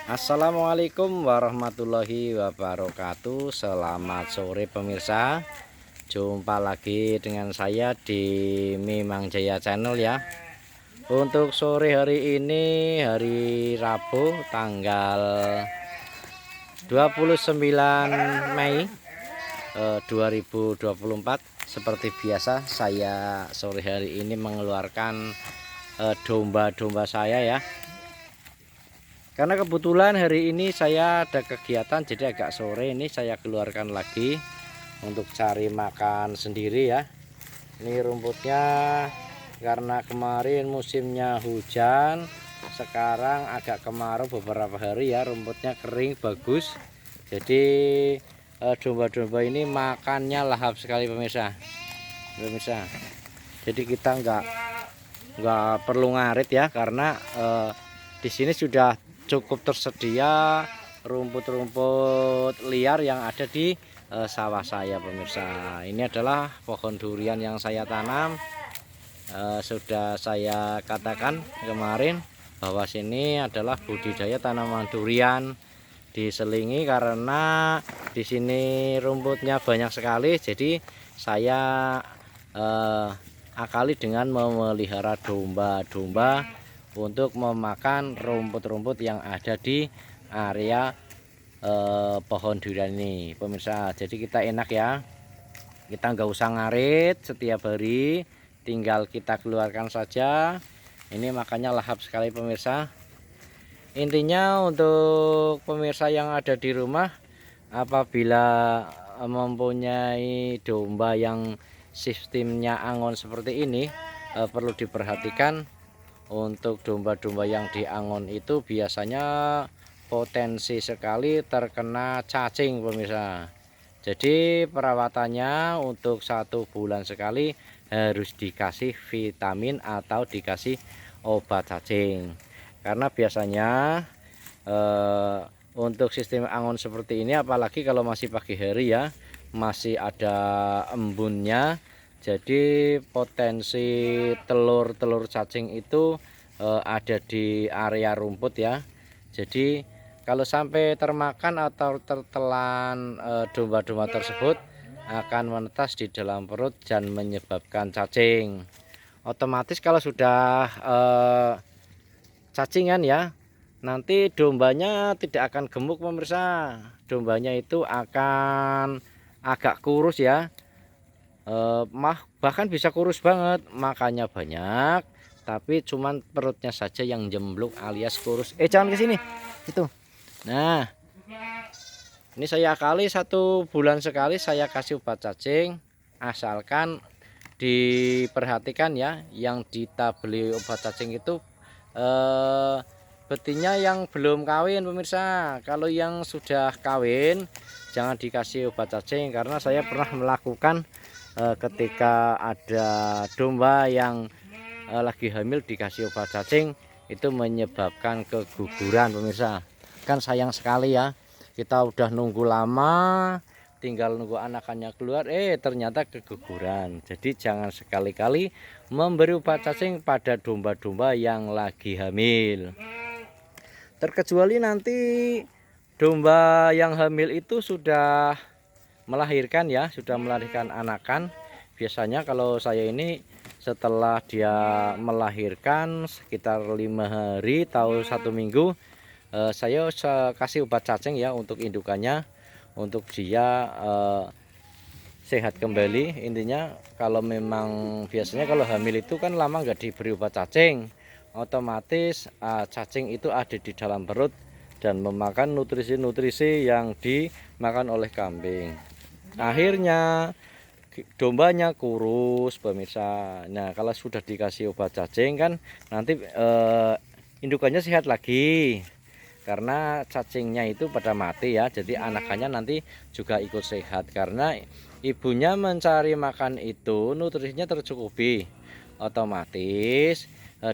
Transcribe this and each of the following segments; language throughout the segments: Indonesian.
Assalamualaikum warahmatullahi wabarakatuh. Selamat sore pemirsa. Jumpa lagi dengan saya di Mimang Jaya Channel ya. Untuk sore hari ini, hari Rabu tanggal 29 Mei 2024. Seperti biasa saya sore hari ini mengeluarkan domba-domba saya ya. Karena kebetulan hari ini saya ada kegiatan, jadi agak sore ini saya keluarkan lagi untuk cari makan sendiri ya. Ini rumputnya karena kemarin musimnya hujan, sekarang agak kemarau beberapa hari ya, rumputnya kering bagus. Jadi domba-domba ini makannya lahap sekali pemirsa. Jadi kita nggak perlu ngarit ya, karena di sini sudah cukup tersedia rumput-rumput liar yang ada di sawah saya pemirsa. Ini adalah pohon durian yang saya tanam. Sudah saya katakan kemarin bahwa sini adalah budidaya tanaman durian diselingi, karena di sini rumputnya banyak sekali. Jadi saya akali dengan memelihara domba-domba untuk memakan rumput-rumput yang ada di area pohon durian ini pemirsa. Jadi kita enak ya, kita nggak usah ngarit setiap hari, tinggal kita keluarkan saja. Ini makanya lahap sekali pemirsa. Intinya untuk pemirsa yang ada di rumah, apabila mempunyai domba yang sistemnya angon seperti ini, perlu diperhatikan. Untuk domba-domba yang diangon itu biasanya potensi sekali terkena cacing pemirsa. Jadi perawatannya untuk 1 bulan sekali harus dikasih vitamin atau dikasih obat cacing. Karena biasanya untuk sistem angon seperti ini, apalagi kalau masih pagi hari ya, masih ada embunnya. Jadi potensi telur-telur cacing itu ada di area rumput ya. Jadi kalau sampai termakan atau tertelan domba-domba tersebut, akan menetas di dalam perut dan menyebabkan cacing. Otomatis kalau sudah cacingan ya, nanti dombanya tidak akan gemuk pemirsa. Dombanya itu akan agak kurus ya. Bahkan bisa kurus banget, makannya banyak tapi cuman perutnya saja yang jembluk alias kurus. Jangan ke sini itu. Nah, ini saya akali 1 bulan sekali saya kasih obat cacing, asalkan diperhatikan ya, yang kita beli obat cacing itu betinnya yang belum kawin pemirsa. Kalau yang sudah kawin jangan dikasih obat cacing, karena saya pernah melakukan ketika ada domba yang lagi hamil dikasih obat cacing, itu menyebabkan keguguran pemirsa. Kan sayang sekali ya, kita udah nunggu lama, tinggal nunggu anakannya keluar, ternyata keguguran. Jadi jangan sekali-kali memberi obat cacing pada domba-domba yang lagi hamil. Terkecuali nanti domba yang hamil itu sudah melahirkan ya, sudah melahirkan anakan. Biasanya kalau saya ini setelah dia melahirkan sekitar 5 hari atau 1 minggu, saya kasih obat cacing ya untuk indukannya, untuk dia sehat kembali. Intinya kalau memang biasanya kalau hamil itu kan lama nggak diberi obat cacing, otomatis cacing itu ada di dalam perut dan memakan nutrisi-nutrisi yang dimakan oleh kambing. Akhirnya dombanya kurus pemirsa. Nah, kalau sudah dikasih obat cacing kan nanti indukannya sehat lagi, karena cacingnya itu pada mati ya. Jadi anakannya nanti juga ikut sehat, karena ibunya mencari makan itu nutrisinya tercukupi, otomatis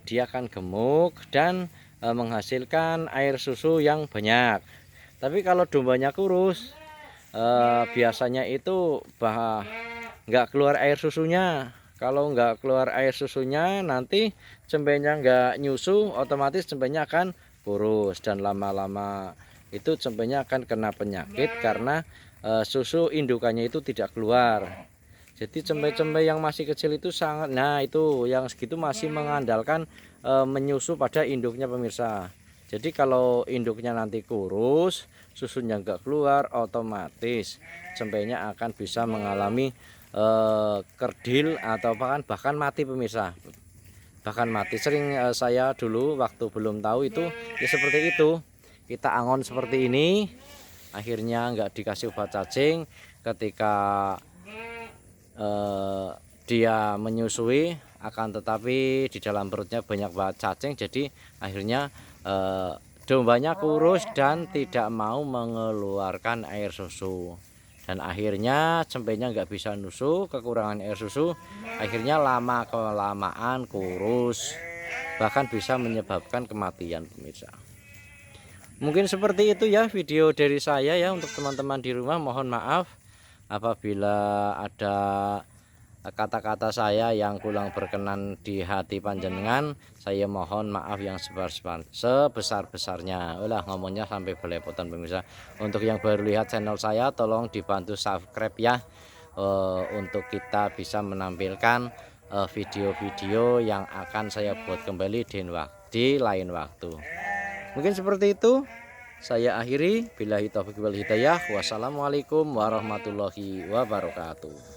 dia akan gemuk dan menghasilkan air susu yang banyak. Tapi kalau dombanya kurus, biasanya itu nggak keluar air susunya. Kalau nggak keluar air susunya, nanti cembennya nggak nyusu, otomatis cembennya akan kurus, dan lama-lama itu cempenya akan kena penyakit karena susu indukannya itu tidak keluar. Jadi cempe-cempe yang masih kecil itu sangat, nah itu yang segitu masih mengandalkan menyusu pada induknya pemirsa. Jadi kalau induknya nanti kurus, susunya enggak keluar, otomatis cempenya akan bisa mengalami kerdil atau bahkan mati pemirsa. Bahkan mati. Sering saya dulu waktu belum tahu itu ya seperti itu. Kita angon seperti ini, akhirnya enggak dikasih obat cacing. Ketika dia menyusui, akan tetapi di dalam perutnya banyak banget cacing, jadi akhirnya dombanya kurus dan tidak mau mengeluarkan air susu, dan akhirnya cempenya nggak bisa nusu, kekurangan air susu, akhirnya lama kelamaan kurus, bahkan bisa menyebabkan kematian pemirsa. Mungkin seperti itu ya video dari saya ya untuk teman-teman di rumah. Mohon maaf apabila ada kata-kata saya yang kurang berkenan di hati panjenengan. Saya mohon maaf yang sebesar-besarnya. Ulah ngomongnya sampai belepotan pemirsa. Untuk yang baru lihat channel saya, tolong dibantu subscribe ya, untuk kita bisa menampilkan video-video yang akan saya buat kembali di lain waktu. Mungkin seperti itu. Saya akhiri, billahi taufiq wal hidayah. Wassalamualaikum warahmatullahi wabarakatuh.